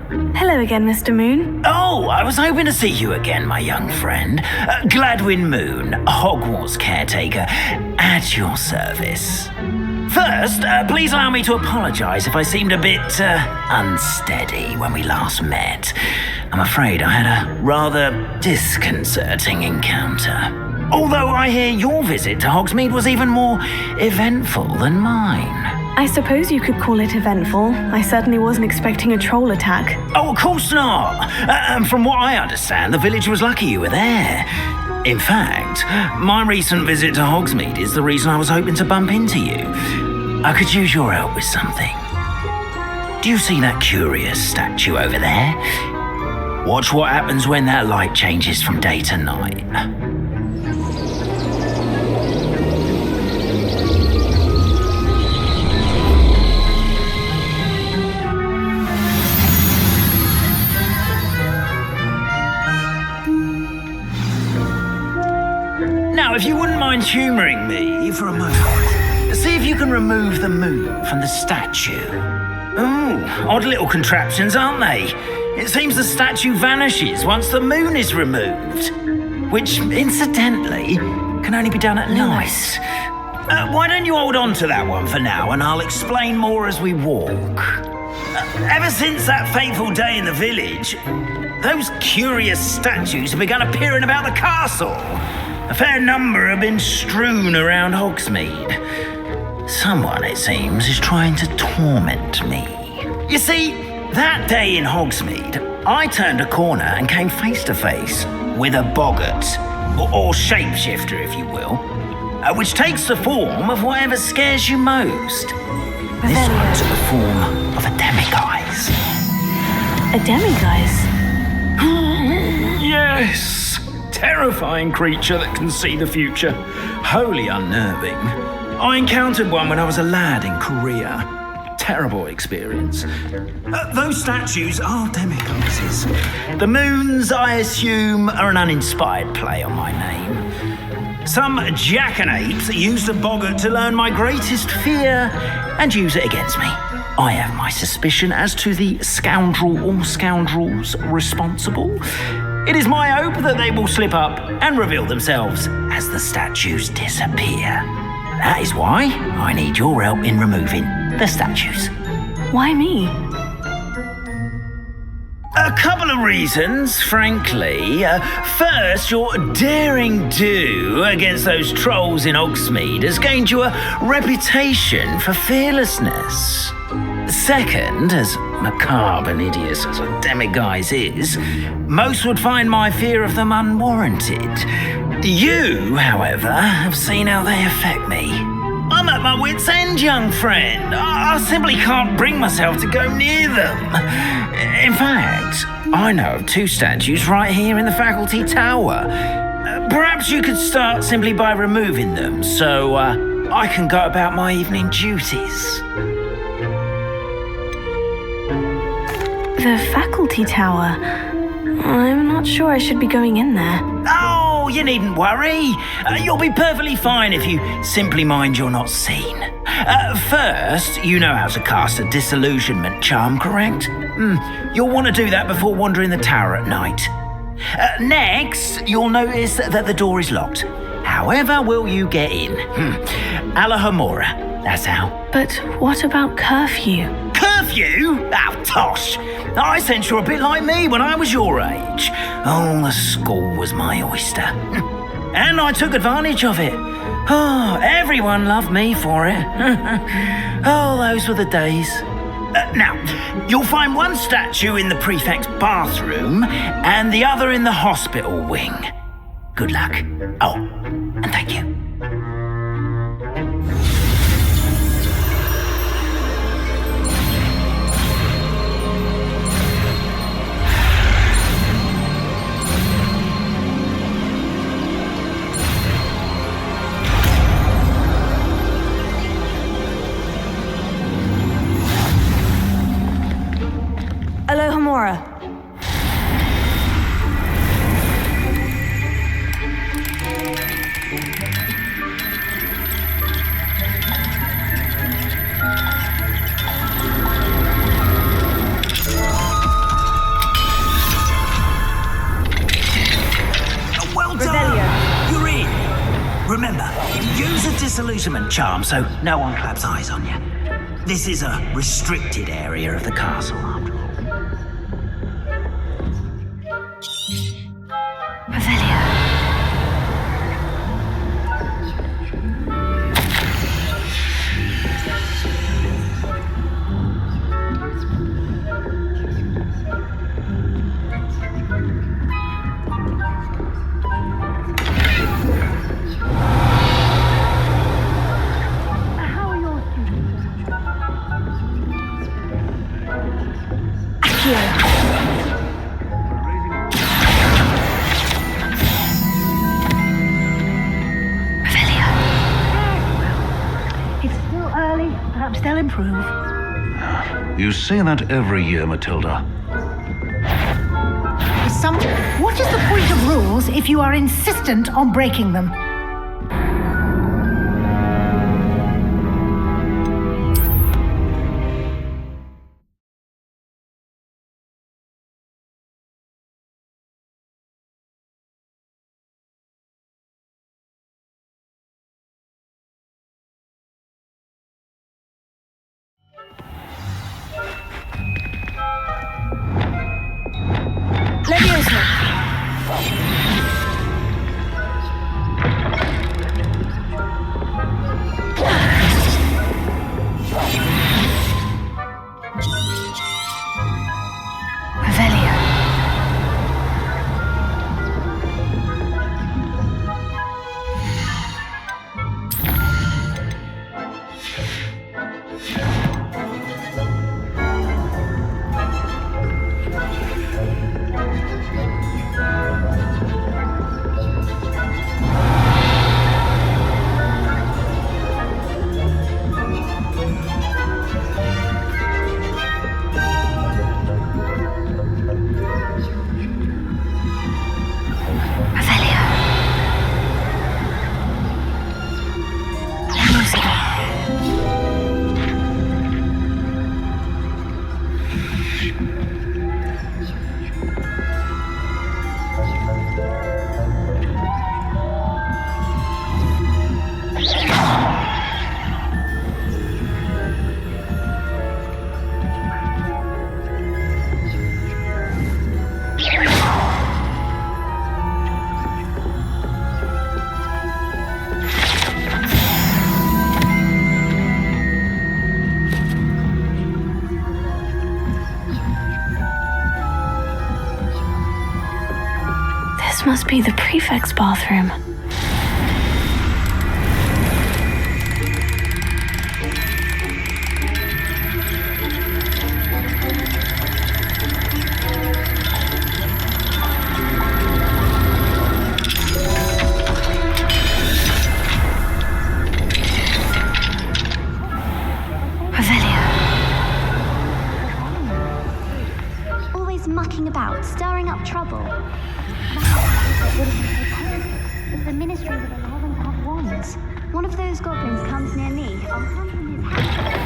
Hello again, Mr. Moon. Oh, I was hoping to see you again, my young friend. Gladwin Moon, Hogwarts caretaker, at your service. First, please allow me to apologise if I seemed a bit unsteady when we last met. I'm afraid I had a rather disconcerting encounter. Although I hear your visit to Hogsmeade was even more eventful than mine. I suppose you could call it eventful. I certainly wasn't expecting a troll attack. Oh, of course not. From what I understand, the village was lucky you were there. In fact, my recent visit to Hogsmeade is the reason I was hoping to bump into you. I could use your help with something. Do you see that curious statue over there? Watch what happens when that light changes from day to night. Now, if you wouldn't mind humouring me for a moment, see if you can remove the moon from the statue. Oh, odd little contraptions, aren't they? It seems the statue vanishes once the moon is removed, which, incidentally, can only be done at night. Why don't you hold on to that one for now, and I'll explain more as we walk. Ever since that fateful day in the village, those curious statues have begun appearing about the castle. A fair number have been strewn around Hogsmeade. Someone, it seems, is trying to torment me. You see, that day in Hogsmeade, I turned a corner and came face to face with a boggart, or shapeshifter, if you will, which takes the form of whatever scares you most. This one took the form of a demiguise. A demiguise? Yes! Terrifying creature that can see the future. Wholly unnerving. I encountered one when I was a lad in Korea. Terrible experience. Those statues are demiguises. The moons, I assume, are an uninspired play on my name. Some jackanapes used a boggart to learn my greatest fear and use it against me. I have my suspicion as to the scoundrel or scoundrels responsible. It is my hope that they will slip up and reveal themselves as the statues disappear. That is why I need your help in removing the statues. Why me? A couple of reasons, frankly. First, your daring do against those trolls in Hogsmeade has gained you a reputation for fearlessness. Second, as macabre and hideous as a demiguise is, most would find my fear of them unwarranted. You, however, have seen how they affect me. I'm at my wit's end, young friend. I simply can't bring myself to go near them. In fact, I know of two statues right here in the faculty tower. Perhaps you could start simply by removing them so I can go about my evening duties. The faculty tower? I'm not sure I should be going in there. Oh, you needn't worry. You'll be perfectly fine if you simply mind you're not seen. First, you know how to cast a disillusionment charm, correct? You'll want to do that before wandering the tower at night. Next, you'll notice that the door is locked. However will you get in? Alahomora, that's how. But what about curfew? Curfew? Oh, tosh. I sense you're a bit like me when I was your age. Oh, the school was my oyster. And I took advantage of it. Oh, everyone loved me for it. Oh, those were the days. Now, you'll find one statue in the prefect's bathroom and the other in the hospital wing. Good luck. Oh, and thank you. Alohomora. It's a Luterman charm, so no one claps eyes on you. This is a restricted area of the castle, after all. Revelio. Perhaps they'll improve. You say that every year, Matilda. What is the point of rules if you are insistent on breaking them? Leviosa. Revelio. This must be the prefect's bathroom. Always mucking about, stirring up trouble. The Ministry of the Hufflepuff wands. One of those goblins comes near me, I'll hand him his hat.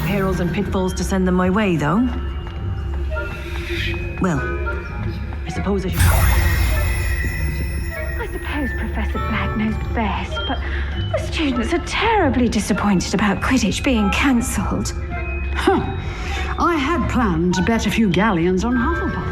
Perils and pitfalls to send them my way, though. Well, I suppose I should... I suppose Professor Black knows best, but the students are terribly disappointed about Quidditch being cancelled. Huh. I had planned to bet a few galleons on Hufflepuff.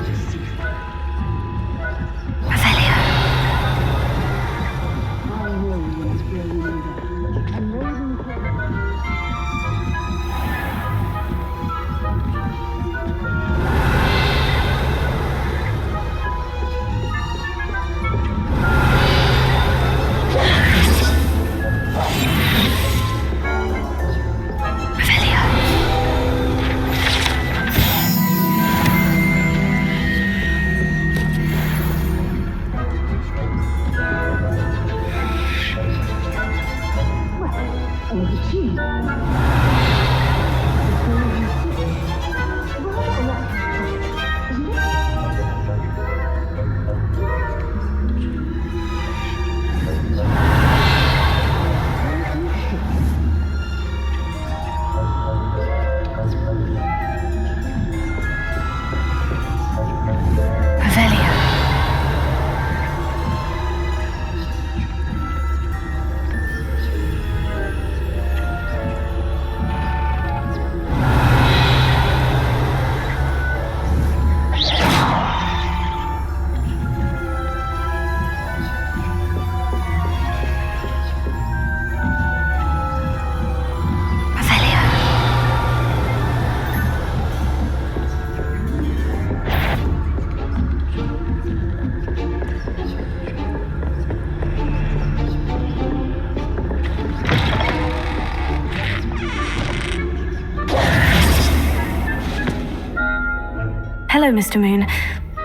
Hello, Mr. Moon.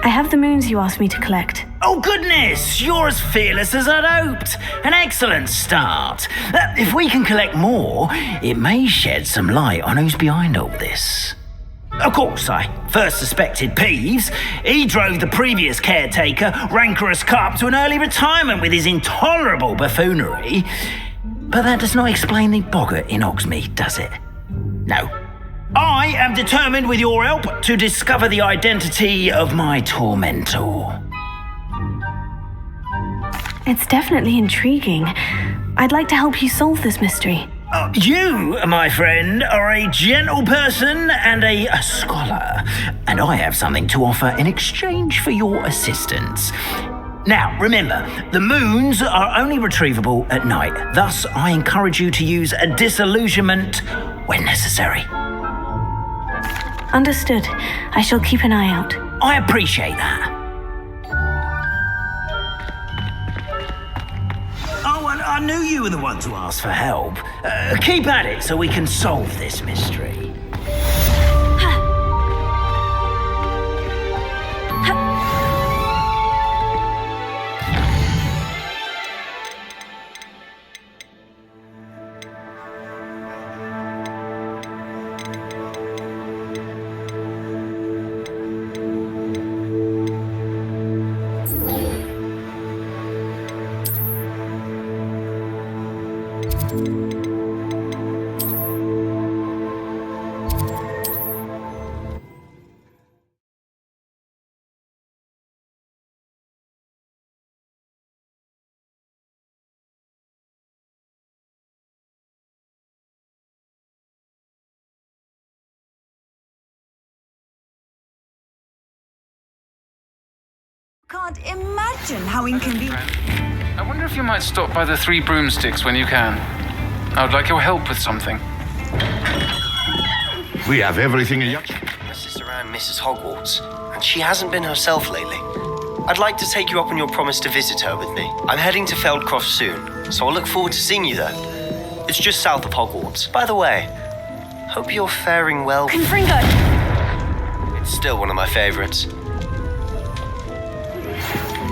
I have the moons you asked me to collect. Oh, goodness! You're as fearless as I'd hoped. An excellent start. If we can collect more, it may shed some light on who's behind all this. Of course, I first suspected Peeves. He drove the previous caretaker, Rancorous Carp, to an early retirement with his intolerable buffoonery. But that does not explain the boggart in Hogsmeade, does it? No. I am determined, with your help, to discover the identity of my tormentor. It's definitely intriguing. I'd like to help you solve this mystery. You, my friend, are a gentle person and a scholar, and I have something to offer in exchange for your assistance. Now, remember, the moons are only retrievable at night. Thus, I encourage you to use a disillusionment when necessary. Understood. I shall keep an eye out. I appreciate that. Oh, and I knew you were the one to ask for help. Keep at it so we can solve this mystery. Can't imagine how inconvenient. I wonder if you might stop by the Three Broomsticks when you can. I would like your help with something. We have everything in your... My sister Anne misses Hogwarts, and she hasn't been herself lately. I'd like to take you up on your promise to visit her with me. I'm heading to Feldcroft soon, so I'll look forward to seeing you there. It's just south of Hogwarts. By the way, hope you're faring well. Confringo! It's still one of my favorites.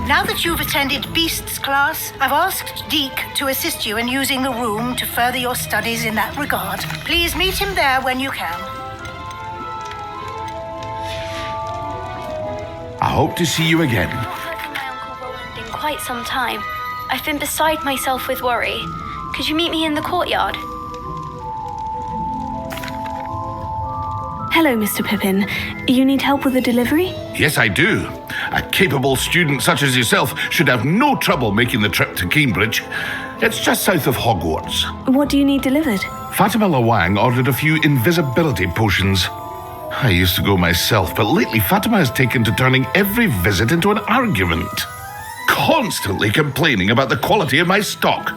Now that you've attended Beasts class, I've asked Deke to assist you in using the room to further your studies in that regard. Please meet him there when you can. I hope to see you again. I've not heard from my Uncle Roland in quite some time. I've been beside myself with worry. Could you meet me in the courtyard? Hello, Mr. Pippin. You need help with the delivery? Yes, I do. A capable student such as yourself should have no trouble making the trip to Cambridge. It's just south of Hogwarts. What do you need delivered? Fatima Lawang ordered a few invisibility potions. I used to go myself, but lately Fatima has taken to turning every visit into an argument. Constantly complaining about the quality of my stock.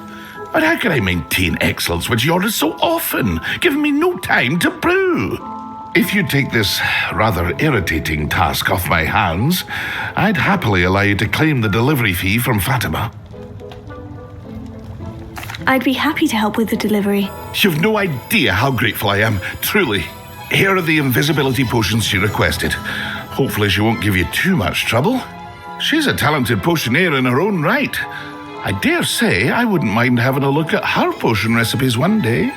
But how can I maintain excellence when she orders so often, giving me no time to brew? If you take this rather irritating task off my hands, I'd happily allow you to claim the delivery fee from Fatima. I'd be happy to help with the delivery. You've no idea how grateful I am, truly. Here are the invisibility potions she requested. Hopefully she won't give you too much trouble. She's a talented potioneer in her own right. I dare say I wouldn't mind having a look at her potion recipes one day.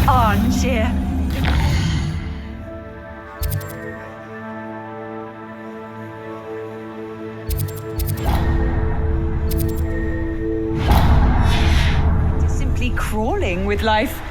Armchair. Simply crawling with life.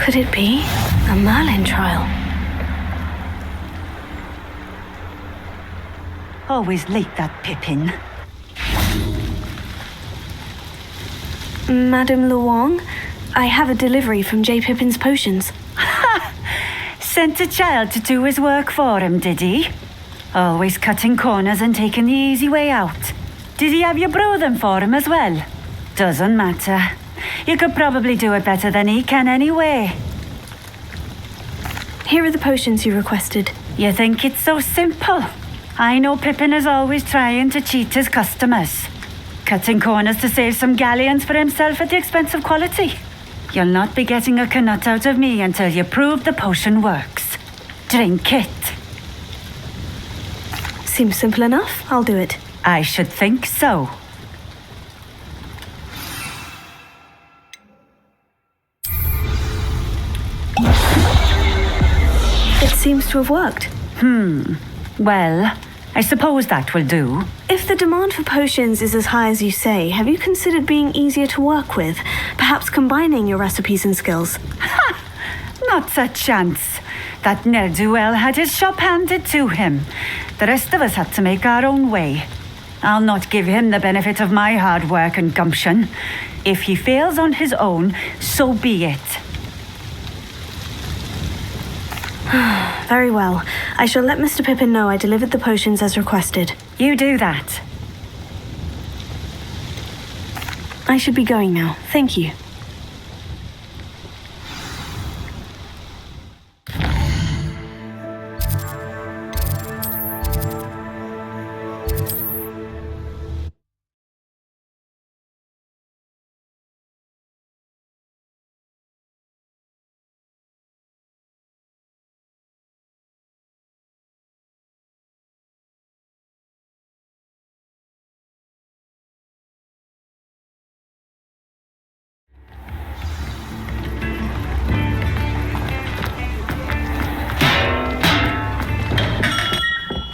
Could it be a Merlin trial? Always late, that Pippin. Madame Luong, I have a delivery from J. Pippin's potions. Sent a child to do his work for him, did he? Always cutting corners and taking the easy way out. Did he have you brew them for him as well? Doesn't matter. You could probably do it better than he can anyway. Here are the potions you requested. You think it's so simple? I know Pippin is always trying to cheat his customers. Cutting corners to save some galleons for himself at the expense of quality. You'll not be getting a canut out of me until you prove the potion works. Drink it. Seems simple enough. I'll do it. I should think so. It seems to have worked. Well, I suppose that will do. If the demand for potions is as high as you say, have you considered being easier to work with? Perhaps combining your recipes and skills? Not a chance. That ne'er-do-well had his shop handed to him. The rest of us had to make our own way. I'll not give him the benefit of my hard work and gumption. If he fails on his own, so be it. Very well. I shall let Mr. Pippin know I delivered the potions as requested. You do that. I should be going now. Thank you.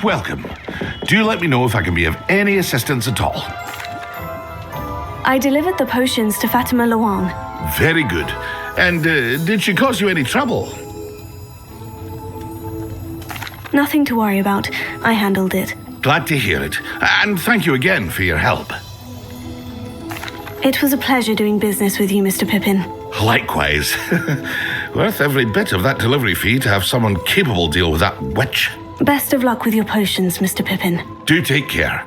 Welcome. Do let me know if I can be of any assistance at all. I delivered the potions to Fatima Luang. Very good. And did she cause you any trouble? Nothing to worry about. I handled it. Glad to hear it. And thank you again for your help. It was a pleasure doing business with you, Mr. Pippin. Likewise. Worth every bit of that delivery fee to have someone capable deal with that witch. Best of luck with your potions, Mr. Pippin. Do take care.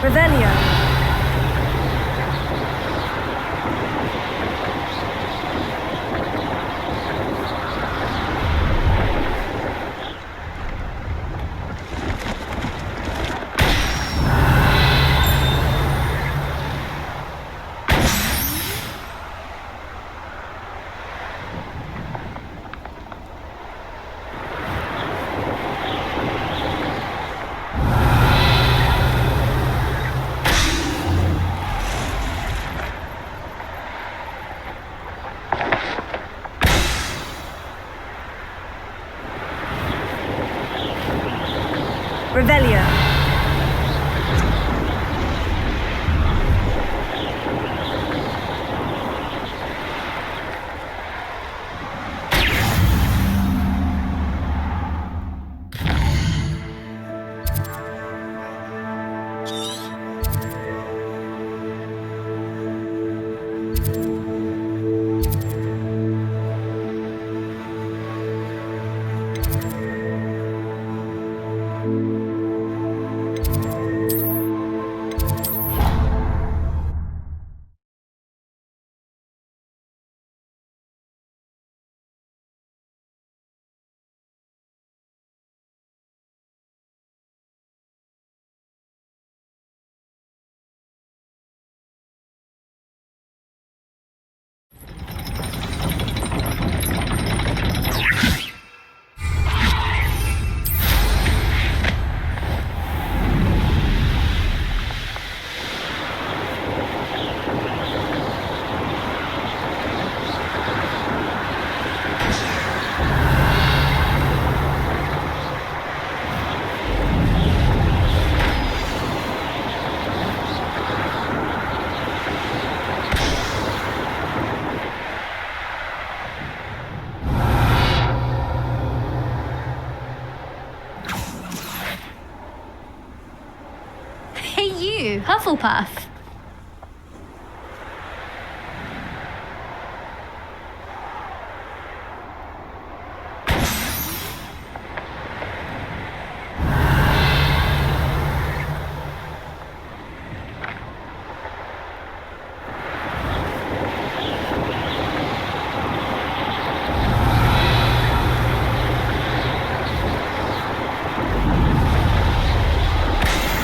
Revelio. Revelio. to Hufflepuff.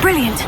Brilliant.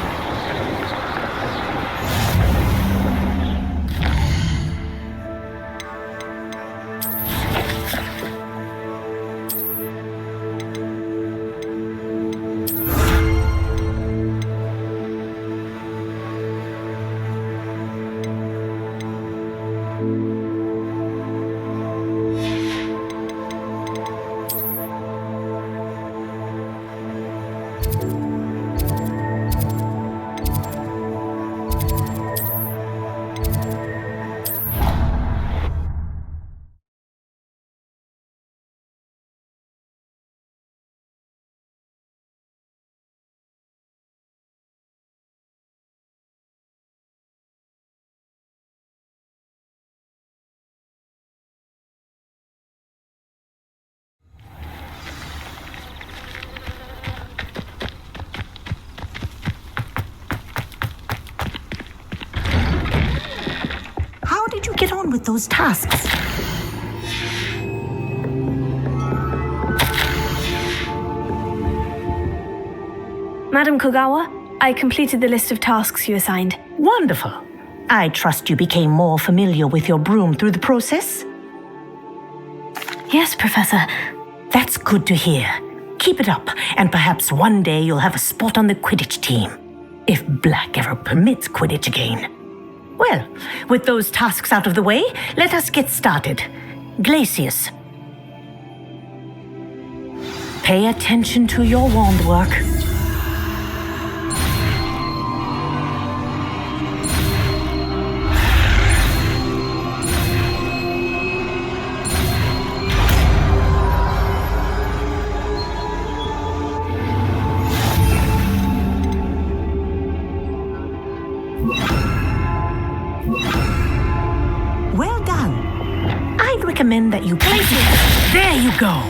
How did you get on with those tasks? Madam Kogawa, I completed the list of tasks you assigned. Wonderful. I trust you became more familiar with your broom through the process? Yes, Professor. That's good to hear. Keep it up, and perhaps one day you'll have a spot on the Quidditch team. If Black ever permits Quidditch again. Well, with those tasks out of the way, let us get started. Glacius. Pay attention to your wand work. Well done. I'd recommend that you place it. There you go.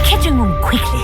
Catching them quickly.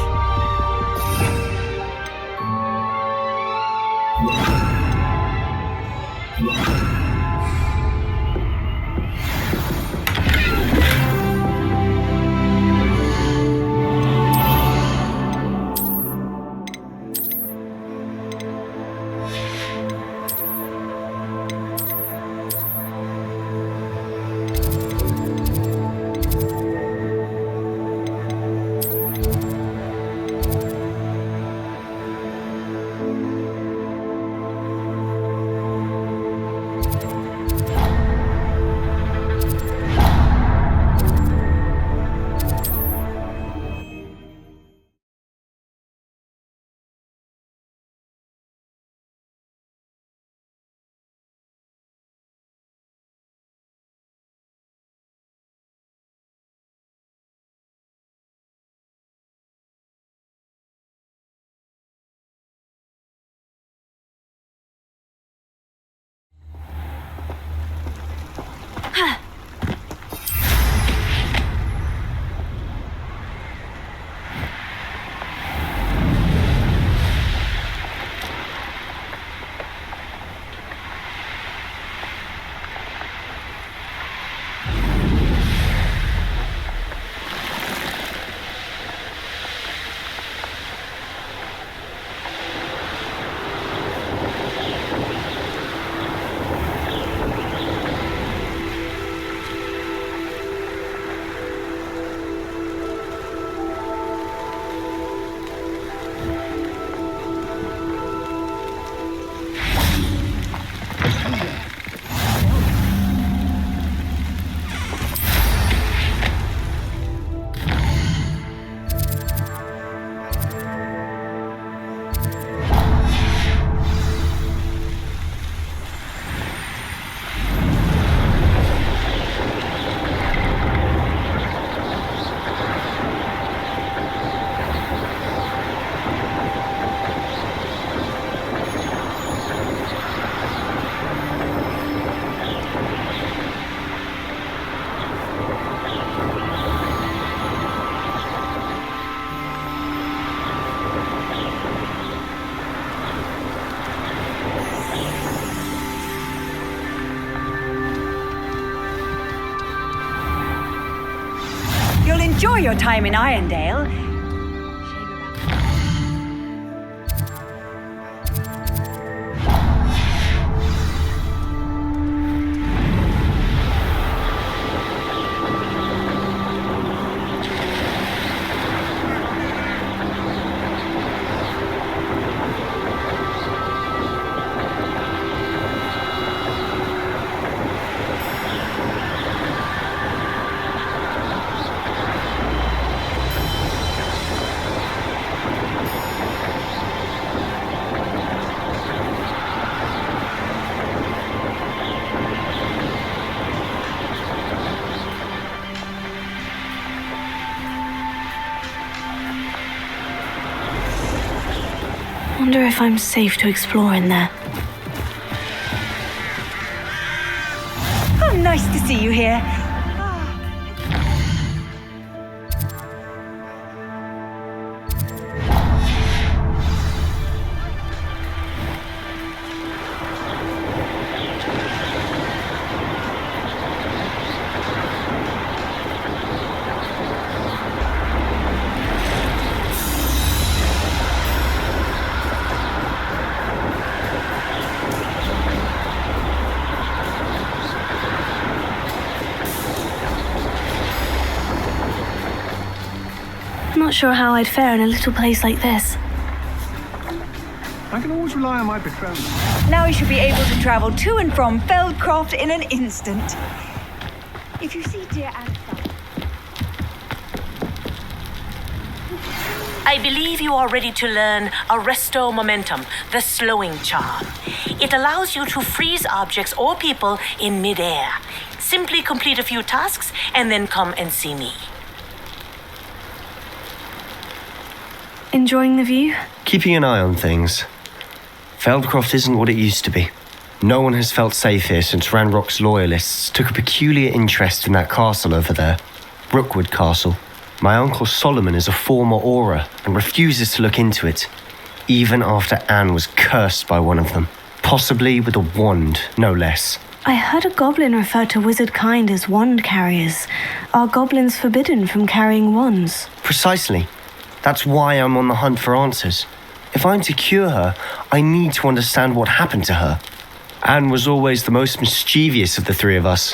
enjoy your time in Irondale. Wonder if I'm safe to explore in there. Oh, nice to see you here. Not sure how I'd fare in a little place like this. I can always rely on my betrothed. Now we should be able to travel to and from Feldcroft in an instant. If you see dear Anna, I believe you are ready to learn Arresto Momentum, the slowing charm. It allows you to freeze objects or people in midair. Simply complete a few tasks and then come and see me. Enjoying the view? Keeping an eye on things. Feldcroft isn't what it used to be. No one has felt safe here since Ranrock's loyalists took a peculiar interest in that castle over there, Rookwood Castle. My uncle Solomon is a former Auror and refuses to look into it, even after Anne was cursed by one of them, possibly with a wand, no less. I heard a goblin refer to wizard kind as wand carriers. Are goblins forbidden from carrying wands? Precisely. That's why I'm on the hunt for answers. If I'm to cure her, I need to understand what happened to her. Anne was always the most mischievous of the three of us,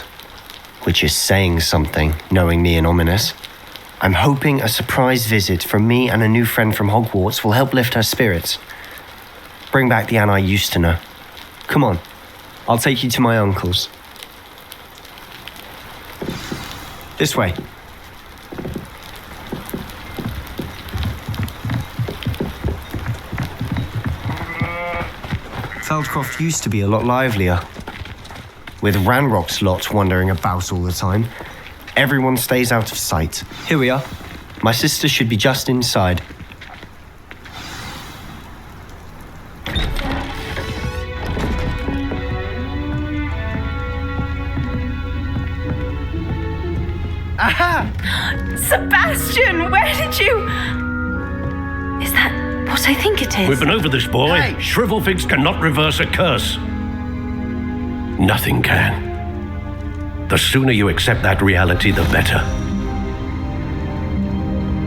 which is saying something, knowing me and Ominous. I'm hoping a surprise visit from me and a new friend from Hogwarts will help lift her spirits. Bring back the Anne I used to know. Come on, I'll take you to my uncle's. This way. Feldcroft used to be a lot livelier. With Ranrock's lot wandering about all the time, everyone stays out of sight. Here we are. My sister should be just inside. Aha! Sebastian, where did you... Is that what I think it is? We've been over this, boy. Hey. Shrivelfigs cannot reverse a curse. Nothing can. The sooner you accept that reality, the better.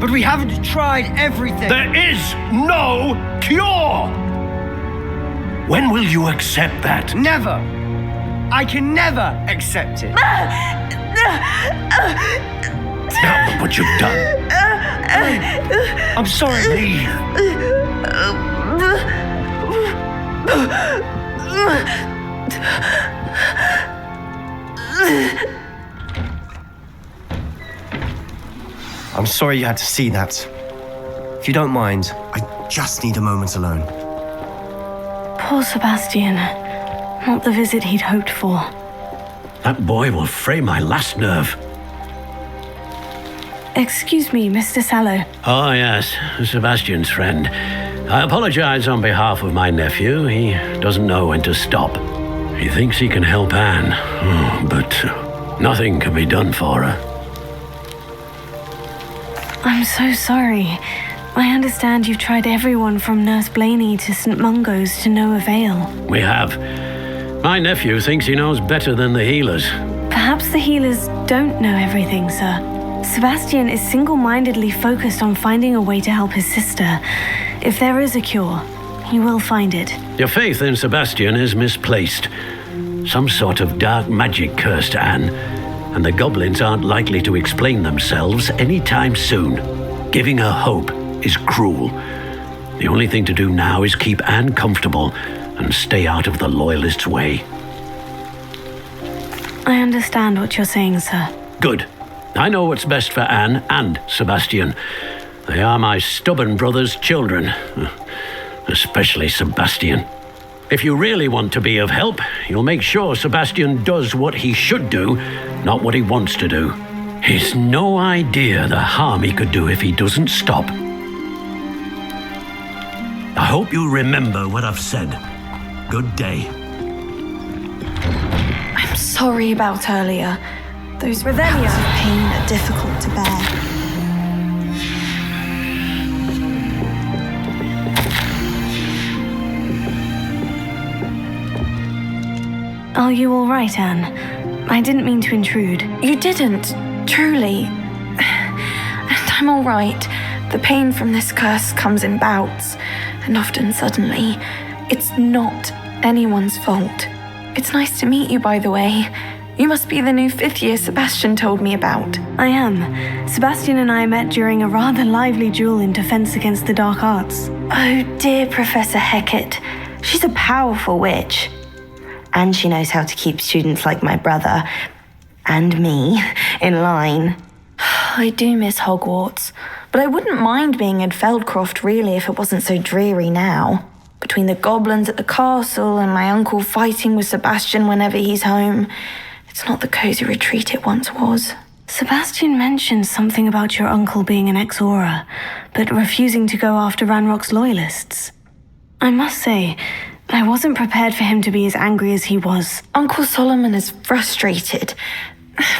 But we haven't tried everything. There is no cure! When will you accept that? Never. I can never accept it. Now look what you've done. I'm sorry. Leave. I'm sorry you had to see that. If you don't mind, I just need a moment alone. Poor Sebastian. Not the visit he'd hoped for. That boy will fray my last nerve. Excuse me, Mr. Sallow. Oh, yes, Sebastian's friend. I apologize on behalf of my nephew. He doesn't know when to stop. He thinks he can help Anne, but nothing can be done for her. I'm so sorry. I understand you've tried everyone from Nurse Blaney to St. Mungo's to no avail. We have. My nephew thinks he knows better than the healers. Perhaps the healers don't know everything, sir. Sebastian is single-mindedly focused on finding a way to help his sister. If there is a cure, he will find it. Your faith in Sebastian is misplaced. Some sort of dark magic cursed Anne, and the goblins aren't likely to explain themselves anytime soon. Giving her hope is cruel. The only thing to do now is keep Anne comfortable and stay out of the Loyalists' way. I understand what you're saying, sir. Good. I know what's best for Anne and Sebastian. They are my stubborn brother's children. Especially Sebastian. If you really want to be of help, you'll make sure Sebastian does what he should do, not what he wants to do. He's no idea the harm he could do if he doesn't stop. I hope you remember what I've said. Good day. I'm sorry about earlier. Those bouts of pain are difficult to bear. Are you all right, Anne? I didn't mean to intrude. You didn't, truly. And I'm all right. The pain from this curse comes in bouts, and often suddenly. It's not anyone's fault. It's nice to meet you, by the way. You must be the new 5th year Sebastian told me about. I am. Sebastian and I met during a rather lively duel in defense against the dark arts. Oh dear, Professor Hecat. She's a powerful witch. And she knows how to keep students like my brother, and me, in line. I do miss Hogwarts, but I wouldn't mind being in Feldcroft really if it wasn't so dreary now. Between the goblins at the castle and my uncle fighting with Sebastian whenever he's home, it's not the cozy retreat it once was. Sebastian mentioned something about your uncle being an ex-Auror, but refusing to go after Ranrock's Loyalists. I must say, I wasn't prepared for him to be as angry as he was. Uncle Solomon is frustrated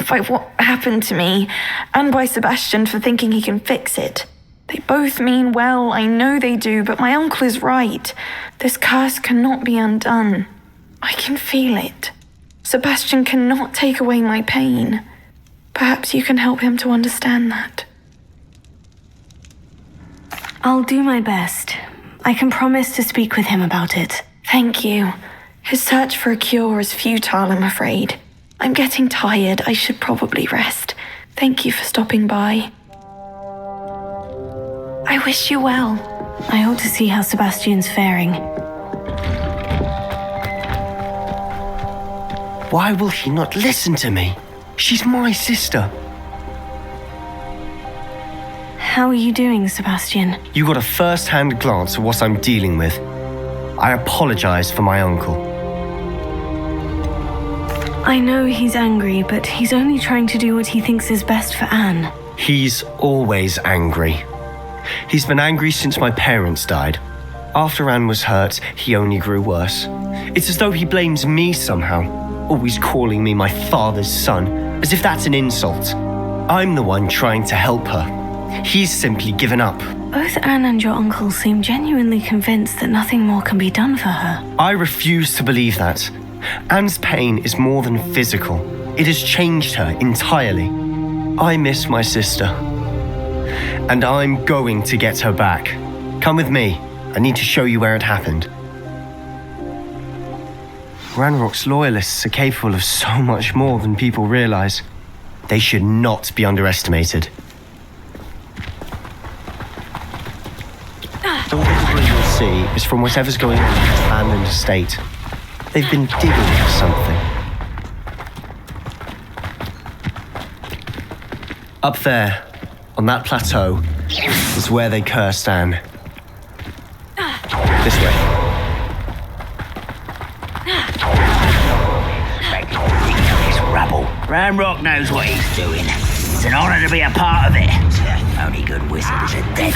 by what happened to me, and by Sebastian for thinking he can fix it. They both mean well, I know they do, but my uncle is right. This curse cannot be undone. I can feel it. Sebastian cannot take away my pain. Perhaps you can help him to understand that. I'll do my best. I can promise to speak with him about it. Thank you. His search for a cure is futile, I'm afraid. I'm getting tired. I should probably rest. Thank you for stopping by. I wish you well. I ought to see how Sebastian's faring. Why will he not listen to me? She's my sister. How are you doing, Sebastian? You got a first-hand glance at what I'm dealing with. I apologize for my uncle. I know he's angry, but he's only trying to do what he thinks is best for Anne. He's always angry. He's been angry since my parents died. After Anne was hurt, he only grew worse. It's as though he blames me somehow, always calling me my father's son, as if that's an insult. I'm the one trying to help her. He's simply given up. Both Anne and your uncle seem genuinely convinced that nothing more can be done for her. I refuse to believe that. Anne's pain is more than physical. It has changed her entirely. I miss my sister. And I'm going to get her back. Come with me. I need to show you where it happened. Ranrock's Loyalists are capable of so much more than people realize. They should not be underestimated. All the debris you'll see is from whatever's going on in this abandoned estate. They've been digging for something. Up there, on that plateau, is where they cursed Anne. This way. This rabble. Ranrock knows what he's doing. It's an honor to be a part of it. Only good wizard is a dead.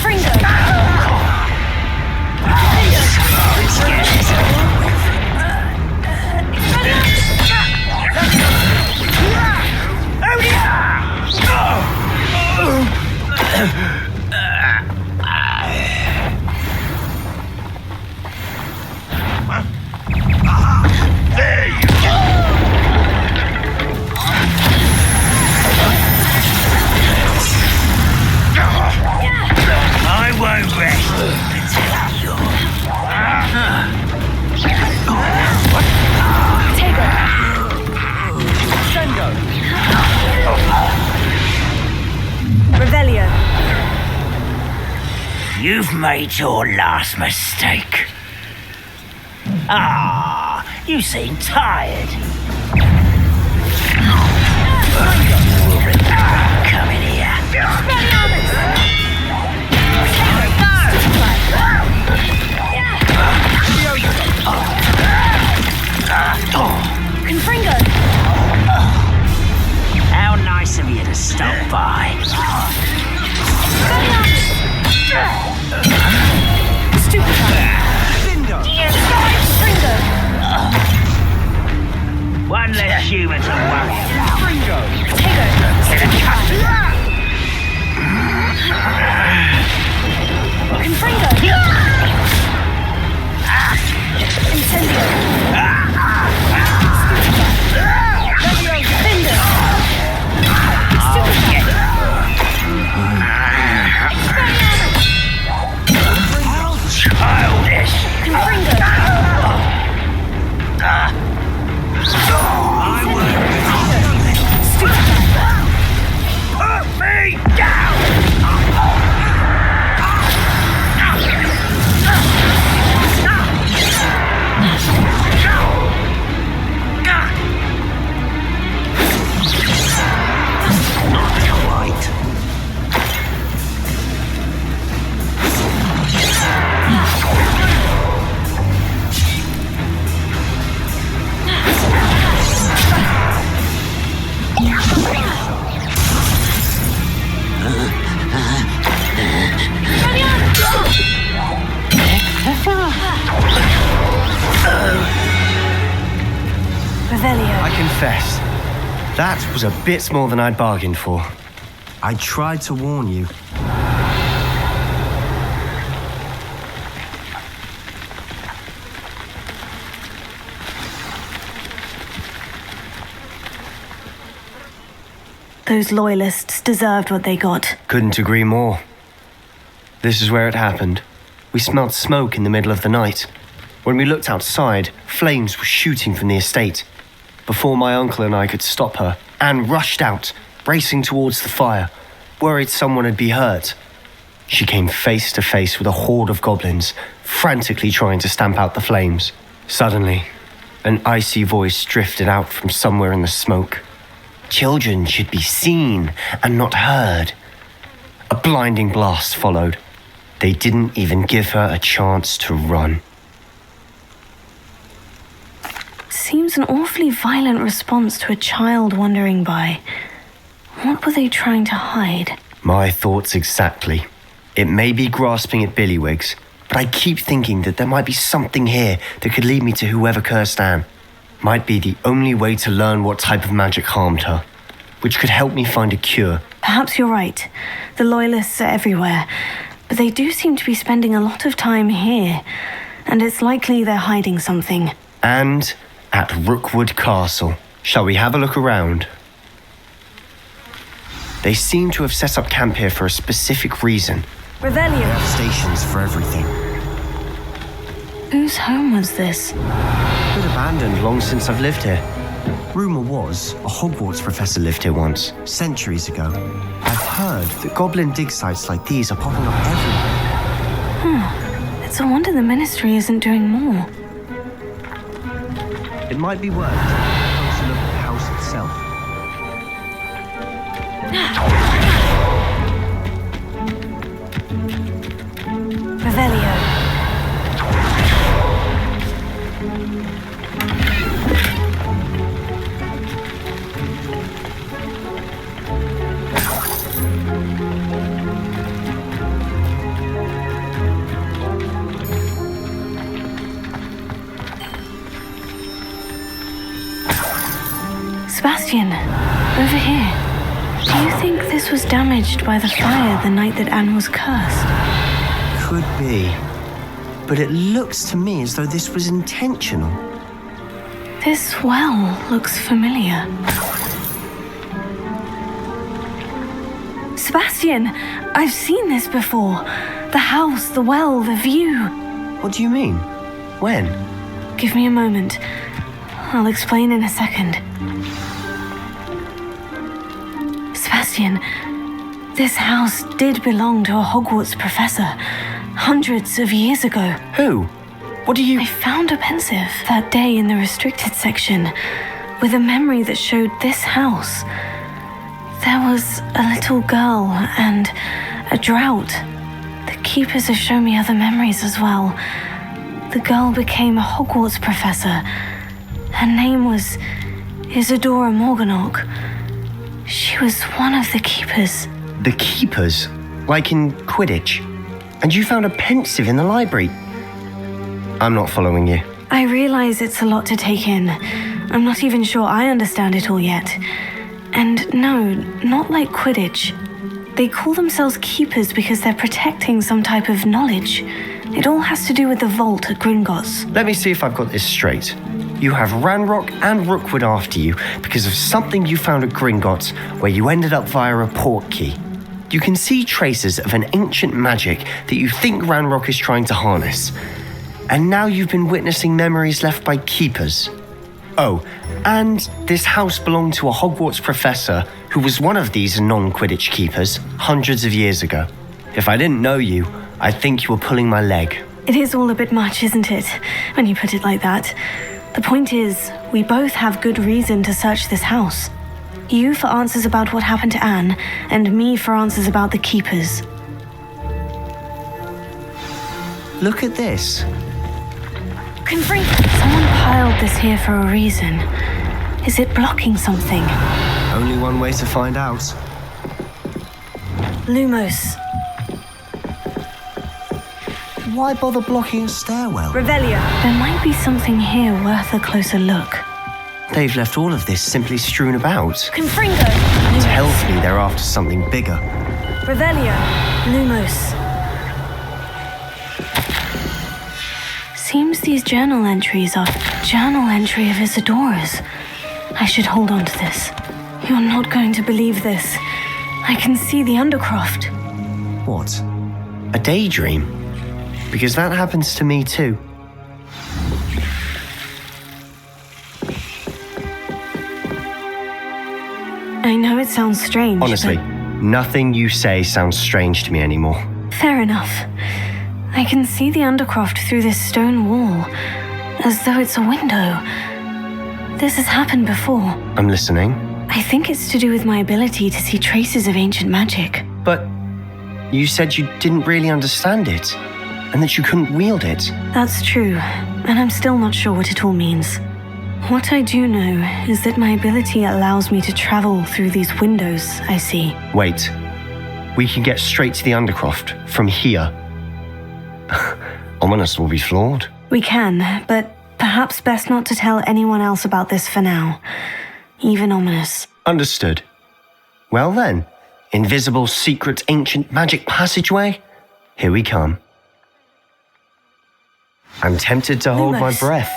You've made your last mistake. Ah, you seem tired. Come in here. Confringo! How nice of you to stop by. One less human to worry about. Childish. Put me down! I confess, that was a bit more than I'd bargained for. I tried to warn you. Those loyalists deserved what they got. Couldn't agree more. This is where it happened. We smelled smoke in the middle of the night. When we looked outside, flames were shooting from the estate. Before my uncle and I could stop her, Anne rushed out, racing towards the fire, worried someone had been hurt. She came face to face with a horde of goblins, frantically trying to stamp out the flames. Suddenly, an icy voice drifted out from somewhere in the smoke. Children should be seen and not heard. A blinding blast followed. They didn't even give her a chance to run. Seems an awfully violent response to a child wandering by. What were they trying to hide? My thoughts exactly. It may be grasping at Billywigs, but I keep thinking that there might be something here that could lead me to whoever cursed Anne. Might be the only way to learn what type of magic harmed her, which could help me find a cure. Perhaps you're right. The loyalists are everywhere, but they do seem to be spending a lot of time here, and it's likely they're hiding something. And at Rookwood Castle. Shall we have a look around? They seem to have set up camp here for a specific reason. Revelio. They have stations for everything. Whose home was this? Been abandoned long since I've lived here. Rumour was a Hogwarts professor lived here once, centuries ago. I've heard that goblin dig sites like these are popping up everywhere. It's a wonder the Ministry isn't doing more. It might be worth taking a closer look at the house itself. Revelio. Sebastian, over here. Do you think this was damaged by the fire the night that Anne was cursed? Could be. But it looks to me as though this was intentional. This well looks familiar. Sebastian, I've seen this before. The house, the well, the view. What do you mean? When? Give me a moment. I'll explain in a second. Sebastian, this house did belong to a Hogwarts professor, hundreds of years ago. Who? What do you... I found a pensive that day in the restricted section with a memory that showed this house. There was a little girl and a drought. The keepers have shown me other memories as well. The girl became a Hogwarts professor. Her name was Isadora Morganach. She was one of the keepers. The keepers? Like in Quidditch? And you found a pensive in the library? I'm not following you. I realize it's a lot to take in. I'm not even sure I understand it all yet. And no, not like Quidditch. They call themselves keepers because they're protecting some type of knowledge. It all has to do with the vault at Gringotts. Let me see if I've got this straight. You have Ranrock and Rookwood after you because of something you found at Gringotts where you ended up via a port key. You can see traces of an ancient magic that you think Ranrock is trying to harness. And now you've been witnessing memories left by keepers. Oh, and this house belonged to a Hogwarts professor who was one of these non-Quidditch keepers hundreds of years ago. If I didn't know you, I'd think you were pulling my leg. It is all a bit much, isn't it, when you put it like that? The point is, we both have good reason to search this house. You for answers about what happened to Anne, and me for answers about the keepers. Look at this. Someone piled this here for a reason. Is it blocking something? Only one way to find out. Lumos. Why bother blocking a stairwell? Revelio. There might be something here worth a closer look. They've left all of this simply strewn about. Confringo. Tells me they're after something bigger. Revelio. Lumos. Seems these journal entries are journal entry of Isadora's. I should hold on to this. You're not going to believe this. I can see the Undercroft. What? A daydream? Because that happens to me too. I know it sounds strange. Honestly, nothing you say sounds strange to me anymore. Fair enough. I can see the Undercroft through this stone wall, as though it's a window. This has happened before. I'm listening. I think it's to do with my ability to see traces of ancient magic. But you said you didn't really understand it, and that you couldn't wield it. That's true, and I'm still not sure what it all means. What I do know is that my ability allows me to travel through these windows I see. Wait. We can get straight to the Undercroft from here. Ominous will be flawed. We can, but perhaps best not to tell anyone else about this for now. Even Ominous. Understood. Well then, invisible, secret, ancient magic passageway? Here we come. I'm tempted to hold my breath.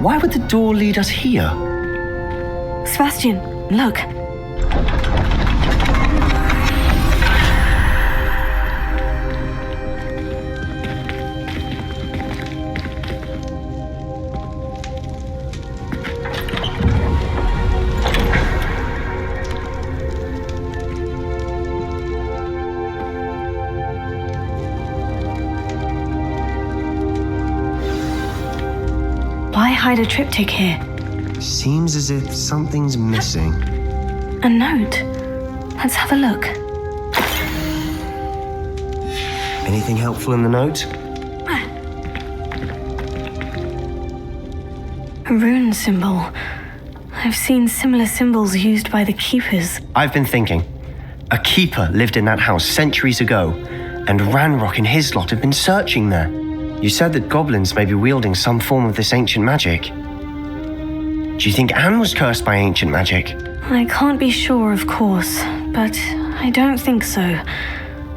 Why would the door lead us here? Sebastian, look. Why hide a triptych here? Seems as if something's missing. A note. Let's have a look. Anything helpful in the note? A rune symbol. I've seen similar symbols used by the keepers. I've been thinking. A keeper lived in that house centuries ago, and Ranrock and his lot have been searching there. You said that goblins may be wielding some form of this ancient magic. Do you think Anne was cursed by ancient magic? I can't be sure, of course, but I don't think so.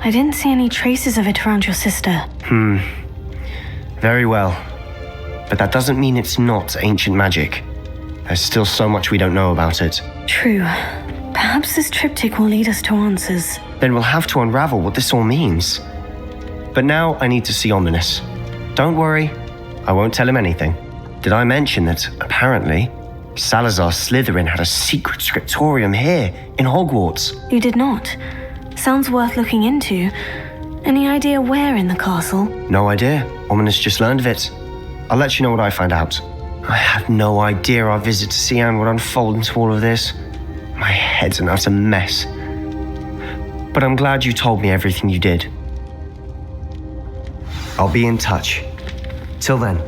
I didn't see any traces of it around your sister. Very well. But that doesn't mean it's not ancient magic. There's still so much we don't know about it. True. Perhaps this triptych will lead us to answers. Then we'll have to unravel what this all means. But now I need to see Ominous. Don't worry, I won't tell him anything. Did I mention that, apparently, Salazar Slytherin had a secret scriptorium here in Hogwarts? You did not. Sounds worth looking into. Any idea where in the castle? No idea. Ominous just learned of it. I'll let you know what I find out. I had no idea our visit to Cian would unfold into all of this. My head's an utter mess. But I'm glad you told me everything you did. I'll be in touch. Till then.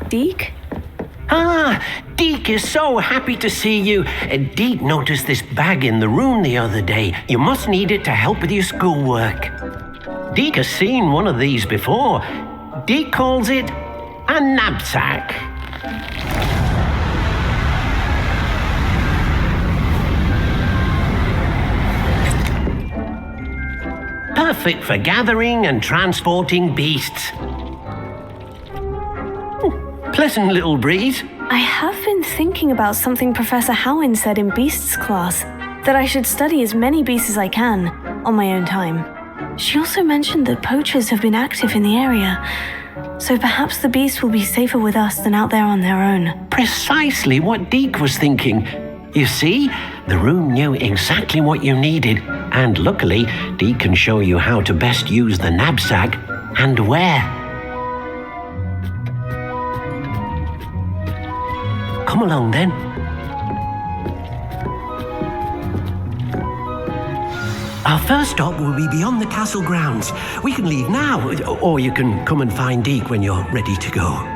Deke? Ah, Deke is so happy to see you. Deke noticed this bag in the room the other day. You must need it to help with your schoolwork. Deke has seen one of these before. Deke calls it a knapsack. Perfect for gathering and transporting beasts. Pleasant little breeze. I have been thinking about something Professor Howin said in Beasts class, that I should study as many beasts as I can, on my own time. She also mentioned that poachers have been active in the area, so perhaps the beasts will be safer with us than out there on their own. Precisely what Deke was thinking. You see, the room knew exactly what you needed, and luckily, Deke can show you how to best use the knapsack and where. Come along then. Our first stop will be beyond the castle grounds. We can leave now, or you can come and find Deke when you're ready to go.